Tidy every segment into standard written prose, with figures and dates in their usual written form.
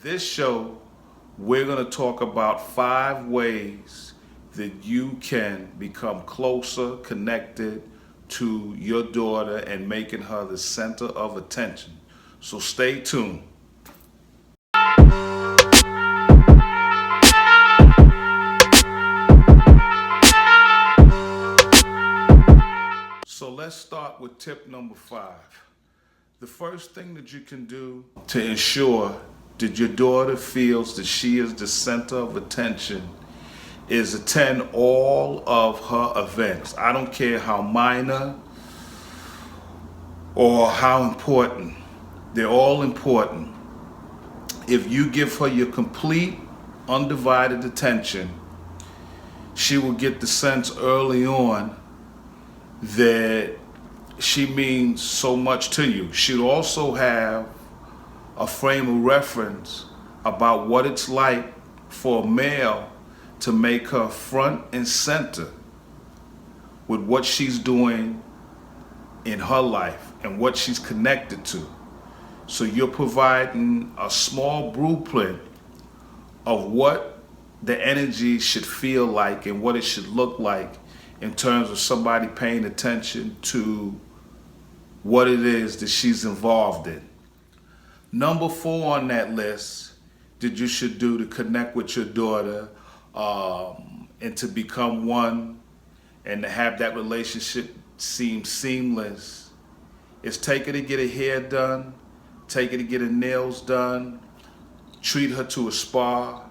this show, we're going to talk about 5 ways that you can become closer, connected to your daughter and making her the center of attention. So stay tuned. So let's start with tip number 5. The first thing that you can do to ensure that your daughter feels that she is the center of attention is attend all of her events. I don't care how minor or how important. They're all important. If you give her your complete, undivided attention, she will get the sense early on that she means so much to you. She'll also have a frame of reference about what it's like for a male to make her front and center with what she's doing in her life and what she's connected to. So you're providing a small blueprint of what the energy should feel like and what it should look like in terms of somebody paying attention to what it is that she's involved in. Number 4 on that list that you should do to connect with your daughter and to become one and to have that relationship seem seamless is take her to get her hair done, take her to get her nails done, treat her to a spa,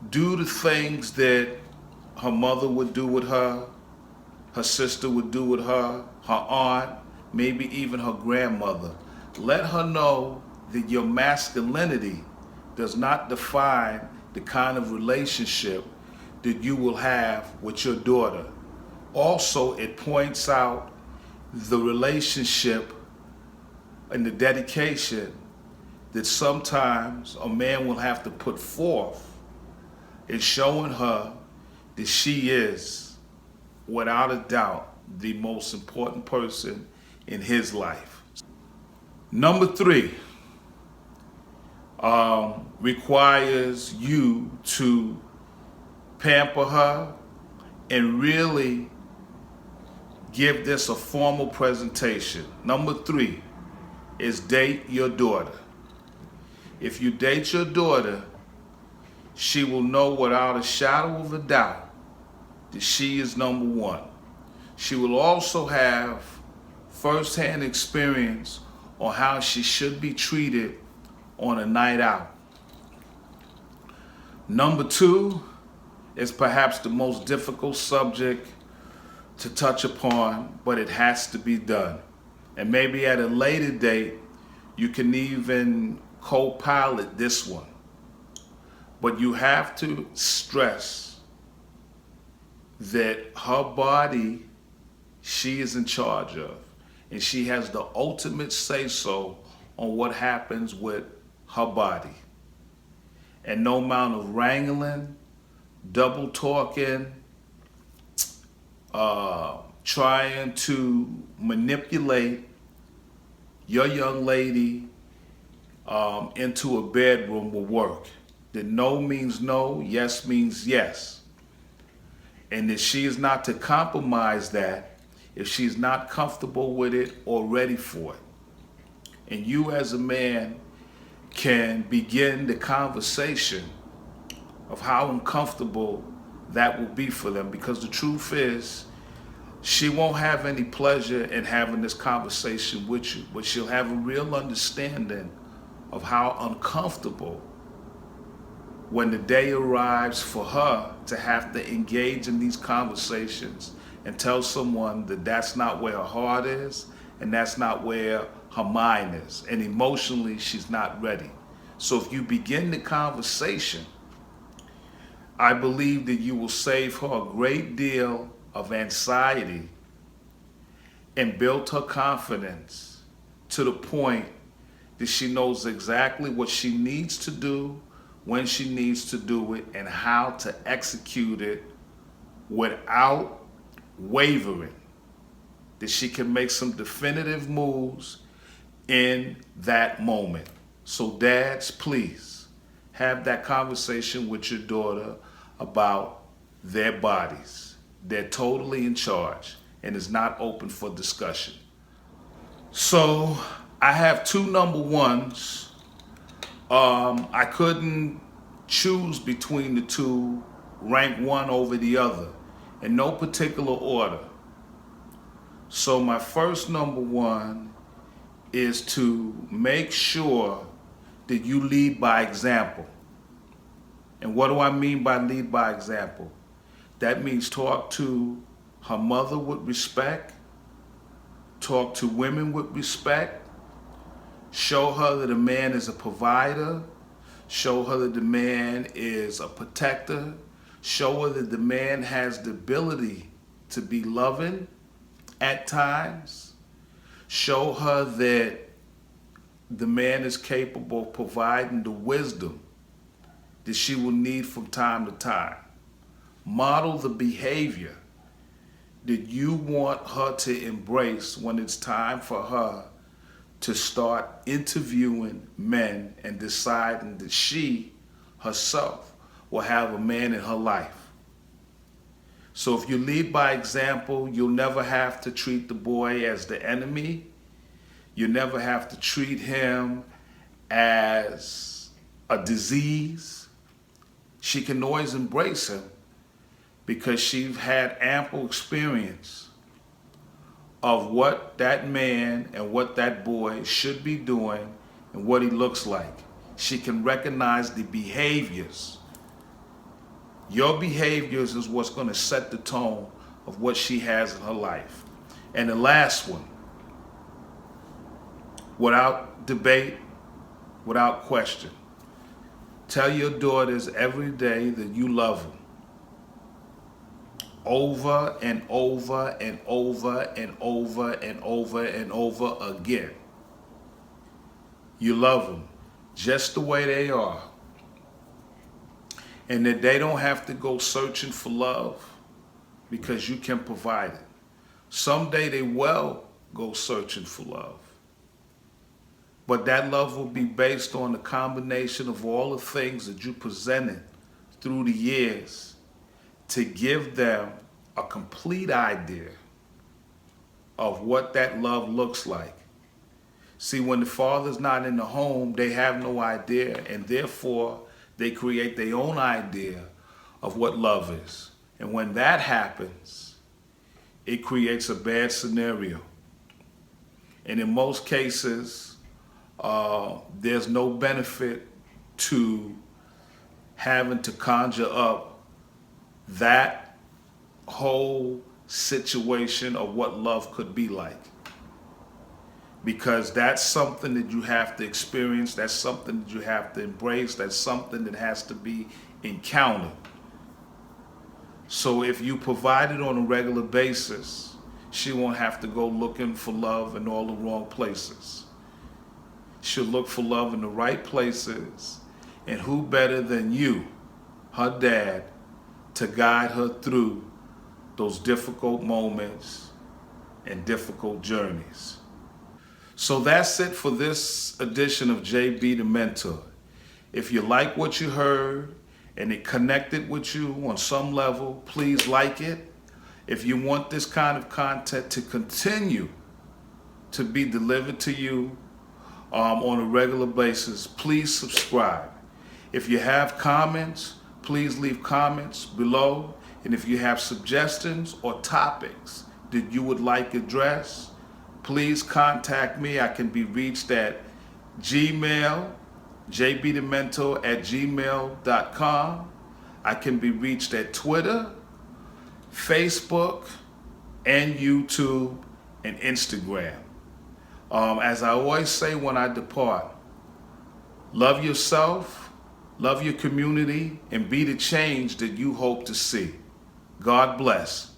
do the things that her mother would do with her sister would do with her aunt, maybe even her grandmother. Let her know that your masculinity does not define the kind of relationship that you will have with your daughter. Also, it points out the relationship and the dedication that sometimes a man will have to put forth in showing her that she is, without a doubt, the most important person in his life. Number 3 requires you to pamper her and really give this a formal presentation. Number 3 is date your daughter. If you date your daughter, she will know without a shadow of a doubt that she is number 1. She will also have first-hand experience on how she should be treated on a night out. Number 2 is perhaps the most difficult subject to touch upon, but it has to be done. And maybe at a later date, you can even co-pilot this one. But you have to stress that her body, she is in charge of, and she has the ultimate say-so on what happens with her body. And no amount of wrangling, double talking, trying to manipulate your young lady into a bedroom will work. That no means no, yes means yes. And that she is not to compromise that if she's not comfortable with it or ready for it. And you as a man can begin the conversation of how uncomfortable that will be for them, because the truth is, she won't have any pleasure in having this conversation with you, but she'll have a real understanding of how uncomfortable when the day arrives for her to have to engage in these conversations and tell someone that that's not where her heart is and that's not where her mind is, and emotionally she's not ready. So if you begin the conversation, I believe that you will save her a great deal of anxiety and build her confidence to the point that she knows exactly what she needs to do, when she needs to do it, and how to execute it without wavering. That she can make some definitive moves in that moment. So dads, please, have that conversation with your daughter about their bodies. They're totally in charge and is not open for discussion. So I have two number ones. I couldn't choose between the two, rank one over the other, in no particular order. So my first number one is to make sure that you lead by example. And what do I mean by lead by example? That means talk to her mother with respect, talk to women with respect, show her that a man is a provider, show her that the man is a protector, show her that the man has the ability to be loving at times, show her that the man is capable of providing the wisdom that she will need from time to time. Model the behavior that you want her to embrace when it's time for her to start interviewing men and deciding that she herself will have a man in her life. So if you lead by example, you'll never have to treat the boy as the enemy. You never have to treat him as a disease. She can always embrace him because she's had ample experience of what that man and what that boy should be doing and what he looks like. She can recognize the behaviors. Your behaviors is what's going to set the tone of what she has in her life. And the last one, without debate, without question, tell your daughters every day that you love them. Over and over and over and over and over and over again. You love them just the way they are. And that they don't have to go searching for love because you can provide it. Someday they will go searching for love. But that love will be based on the combination of all the things that you presented through the years to give them a complete idea of what that love looks like. See, when the father's not in the home, they have no idea, and therefore they create their own idea of what love is. And when that happens, it creates a bad scenario. And in most cases, there's no benefit to having to conjure up that whole situation of what love could be like. Because that's something that you have to experience, that's something that you have to embrace, that's something that has to be encountered. So if you provide it on a regular basis, she won't have to go looking for love in all the wrong places. She'll look for love in the right places, and who better than you, her dad, to guide her through those difficult moments and difficult journeys. So that's it for this edition of JB the Mentor. If you like what you heard and it connected with you on some level, please like it. If you want this kind of content to continue to be delivered to you on a regular basis, please subscribe. If you have comments, please leave comments below. And if you have suggestions or topics that you would like addressed, please contact me. I can be reached at Gmail, jbthementor@gmail.com. I can be reached at Twitter, Facebook, and YouTube and Instagram. As I always say when I depart, love yourself, love your community, and be the change that you hope to see. God bless.